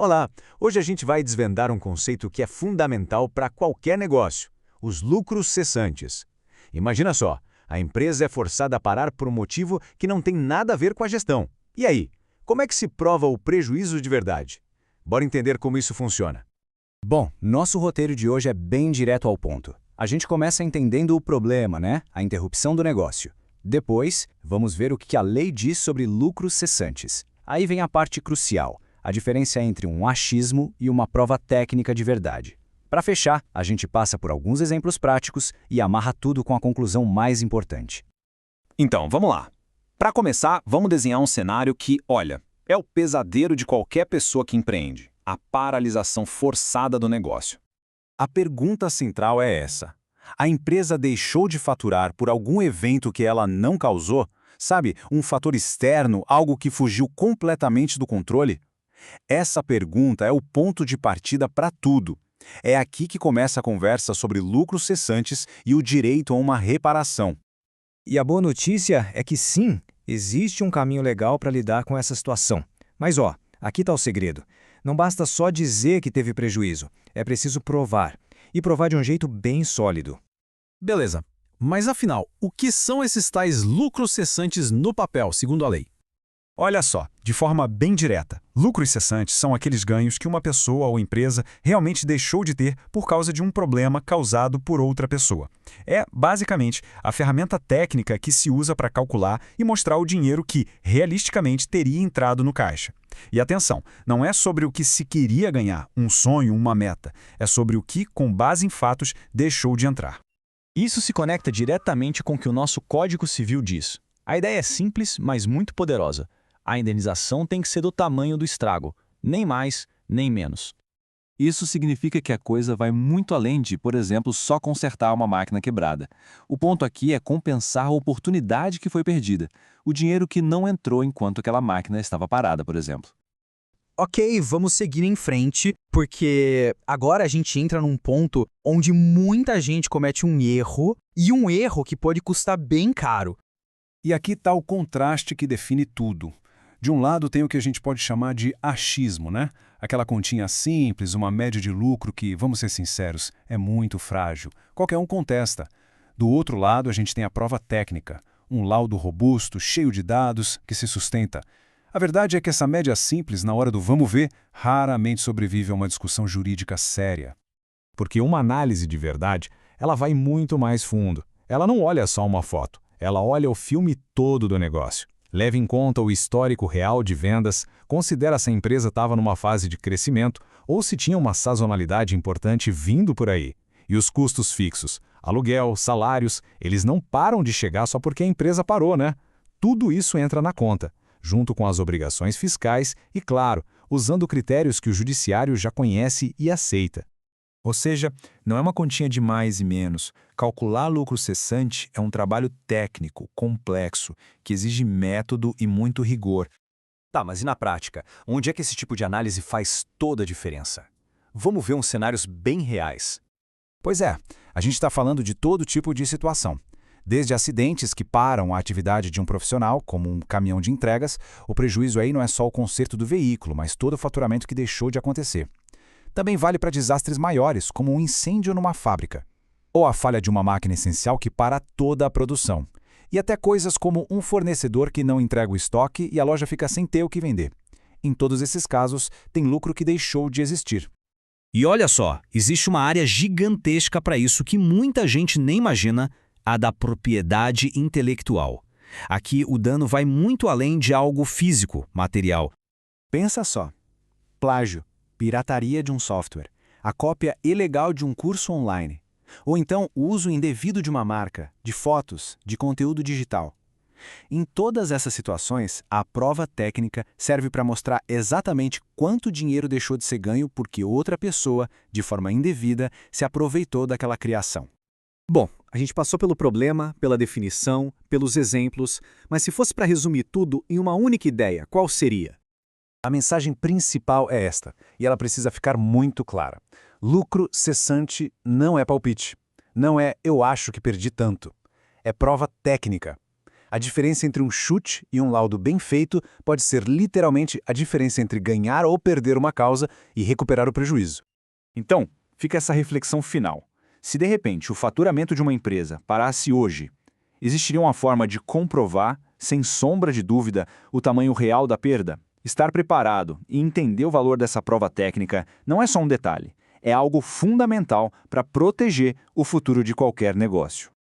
Olá! Hoje a gente vai desvendar um conceito que é fundamental para qualquer negócio: os lucros cessantes. Imagina só, a empresa é forçada a parar por um motivo que não tem nada a ver com a gestão. E aí, como é que se prova o prejuízo de verdade? Bora entender como isso funciona. Bom, nosso roteiro de hoje é bem direto ao ponto. A gente começa entendendo o problema, né? A interrupção do negócio. Depois, vamos ver o que a lei diz sobre lucros cessantes. Aí vem a parte crucial, a diferença entre um achismo e uma prova técnica de verdade. Para fechar, a gente passa por alguns exemplos práticos e amarra tudo com a conclusão mais importante. Então, vamos lá. Para começar, vamos desenhar um cenário que, olha, é o pesadelo de qualquer pessoa que empreende: a paralisação forçada do negócio. A pergunta central é essa: a empresa deixou de faturar por algum evento que ela não causou? Sabe, um fator externo, algo que fugiu completamente do controle? Essa pergunta é o ponto de partida para tudo. É aqui que começa a conversa sobre lucros cessantes e o direito a uma reparação. E a boa notícia é que sim, existe um caminho legal para lidar com essa situação. Mas aqui está o segredo. Não basta só dizer que teve prejuízo, é preciso provar. E provar de um jeito bem sólido. Beleza, mas afinal, o que são esses tais lucros cessantes no papel, segundo a lei? Olha só, de forma bem direta, lucros cessantes são aqueles ganhos que uma pessoa ou empresa realmente deixou de ter por causa de um problema causado por outra pessoa. É, basicamente, a ferramenta técnica que se usa para calcular e mostrar o dinheiro que, realisticamente, teria entrado no caixa. E atenção, não é sobre o que se queria ganhar, um sonho, uma meta. É sobre o que, com base em fatos, deixou de entrar. Isso se conecta diretamente com o que o nosso Código Civil diz. A ideia é simples, mas muito poderosa. A indenização tem que ser do tamanho do estrago, nem mais, nem menos. Isso significa que a coisa vai muito além de, por exemplo, só consertar uma máquina quebrada. O ponto aqui é compensar a oportunidade que foi perdida, o dinheiro que não entrou enquanto aquela máquina estava parada, por exemplo. Ok, vamos seguir em frente, porque agora a gente entra num ponto onde muita gente comete um erro, e um erro que pode custar bem caro. E aqui está o contraste que define tudo. De um lado tem o que a gente pode chamar de achismo, né? Aquela continha simples, uma média de lucro que, vamos ser sinceros, é muito frágil. Qualquer um contesta. Do outro lado, a gente tem a prova técnica, um laudo robusto, cheio de dados, que se sustenta. A verdade é que essa média simples, na hora do vamos ver, raramente sobrevive a uma discussão jurídica séria. Porque uma análise de verdade, ela vai muito mais fundo. Ela não olha só uma foto, ela olha o filme todo do negócio. Leva em conta o histórico real de vendas, considera se a empresa estava numa fase de crescimento ou se tinha uma sazonalidade importante vindo por aí. E os custos fixos, aluguel, salários, eles não param de chegar só porque a empresa parou, né? Tudo isso entra na conta, junto com as obrigações fiscais e, claro, usando critérios que o judiciário já conhece e aceita. Ou seja, não é uma continha de mais e menos. Calcular lucro cessante é um trabalho técnico, complexo, que exige método e muito rigor. Tá, mas e na prática? Onde é que esse tipo de análise faz toda a diferença? Vamos ver uns cenários bem reais. Pois é, a gente está falando de todo tipo de situação. Desde acidentes que param a atividade de um profissional, como um caminhão de entregas, o prejuízo aí não é só o conserto do veículo, mas todo o faturamento que deixou de acontecer. Também vale para desastres maiores, como um incêndio numa fábrica, ou a falha de uma máquina essencial que para toda a produção. E até coisas como um fornecedor que não entrega o estoque e a loja fica sem ter o que vender. Em todos esses casos, tem lucro que deixou de existir. E olha só, existe uma área gigantesca para isso que muita gente nem imagina, a da propriedade intelectual. Aqui o dano vai muito além de algo físico, material. Pensa só: plágio, pirataria de um software, a cópia ilegal de um curso online, ou então o uso indevido de uma marca, de fotos, de conteúdo digital. Em todas essas situações, a prova técnica serve para mostrar exatamente quanto dinheiro deixou de ser ganho porque outra pessoa, de forma indevida, se aproveitou daquela criação. Bom, a gente passou pelo problema, pela definição, pelos exemplos, mas se fosse para resumir tudo em uma única ideia, qual seria? A mensagem principal é esta, e ela precisa ficar muito clara. Lucro cessante não é palpite. Não é eu acho que perdi tanto. É prova técnica. A diferença entre um chute e um laudo bem feito pode ser literalmente a diferença entre ganhar ou perder uma causa e recuperar o prejuízo. Então, fica essa reflexão final. Se de repente o faturamento de uma empresa parasse hoje, existiria uma forma de comprovar, sem sombra de dúvida, o tamanho real da perda? Estar preparado e entender o valor dessa prova técnica não é só um detalhe, é algo fundamental para proteger o futuro de qualquer negócio.